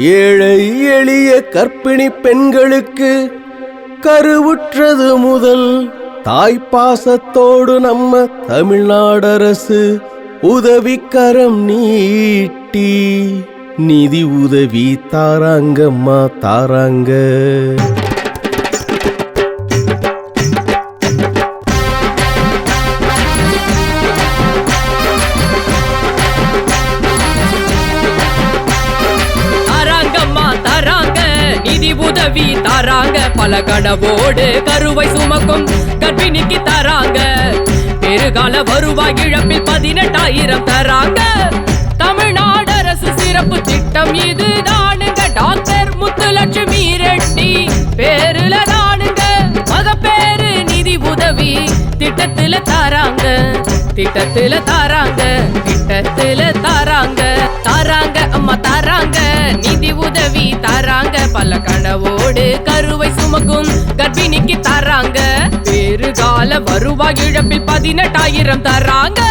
ஏழை எளிய கர்ப்பிணி பெண்களுக்கு கருவுற்றது முதல் தாய்ப்பாசத்தோடு நம்ம தமிழ்நாடு அரசு உதவிக்கரம் நீட்டி நிதி உதவி தாராங்கம்மா தாராங்க. நிதி உதவி தாராங்க, பல கனவோடு கருவை சுமக்கும் கர்ப்பிணிக்கு தராங்க. பெருகால வருவாய் இழப்பில் 18,000 தராங்க. தமிழ்நாடு அரசு சிறப்பு திட்டம் இது தானுங்க. டாக்டர் முத்துலட்சுமி ரெட்டி பேருல தானுங்க. மகப்பேறு நிதி உதவி திட்டத்துல தாராங்க, திட்டத்துல தாராங்க, திட்டத்துல தாராங்க. தாராங்க அம்மா தாராங்க, நிதி உதவி தாராங்க, பல கனவோடு கருவை சுமக்கும் கர்ப்பிணிக்கு தராங்க. பெருகால வருவாய் இழப்பில் 18,000 தராங்க.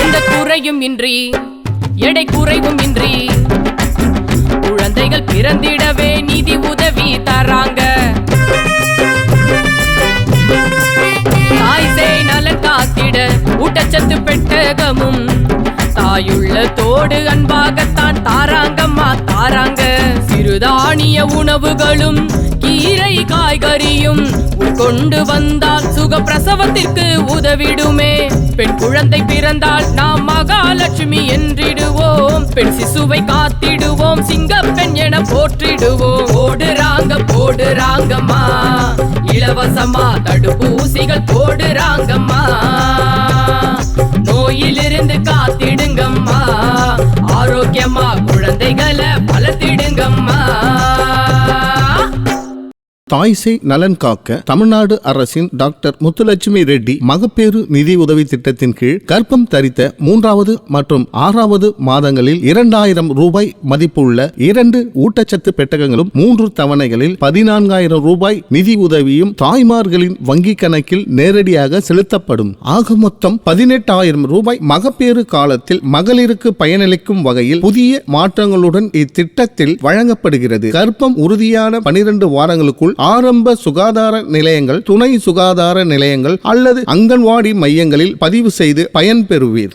எந்த குறையும் இன்றி எடை குறைவும் இன்றி குழந்தைகள் பிறந்திடவே நிதி உதவி தராங்க. தாய் சேய் நலன் காத்திட ஊட்டச்சத்து பெட்டகமும் தாயுள்ள தோடு அன்பாகத்தான் தாராங்கம்மா தாராங்க. சிறுதானிய உணவுகளும் கீரை காய்கறியும் உட்கொண்டு வந்தால் சுக பிரசவத்திற்கு உதவிடுமே. பெண் குழந்தை பிறந்தால் நாம் மகாலட்சுமி என்றிடுவோம். பெண் சிசுவை காத்திடுவோம், சிங்கப்பெண் என போற்றிடுவோம். போடுறாங்கம்மா இலவசமா தடுப்பூசிகள் போடுறாங்கம்மா. நோயிலிருந்து காத்திடுங்கம்மா, ஆரோக்கியமா குழந்தைகளை வளர்த்திடுங்கம்மா. தாய்சேய் நலன் காக்க தமிழ்நாடு அரசின் டாக்டர் முத்துலட்சுமி ரெட்டி மகப்பேறு நிதி உதவி திட்டத்தின் கீழ் கர்ப்பம் தரித்த 3வது மற்றும் 6வது மாதங்களில் 2,000 ரூபாய் மதிப்புள்ள 2 ஊட்டச்சத்து பெட்டகங்களும் 3 தவணைகளில் 14,000 ரூபாய் நிதி உதவியும் தாய்மார்களின் வங்கி கணக்கில் நேரடியாக செலுத்தப்படும். ஆக மொத்தம் 18,000 ரூபாய் மகப்பேறு காலத்தில் மகளிருக்கு பயனளிக்கும் வகையில் புதிய மாற்றங்களுடன் இத்திட்டத்தில் வழங்கப்படுகிறது. கர்ப்பம் உறுதியான 12 வாரங்களுக்குள் ஆரம்ப சுகாதார நிலையங்கள், துணை சுகாதார நிலையங்கள் அல்லது அங்கன்வாடி மையங்களில் பதிவு செய்து பயன்பெறுவீர்.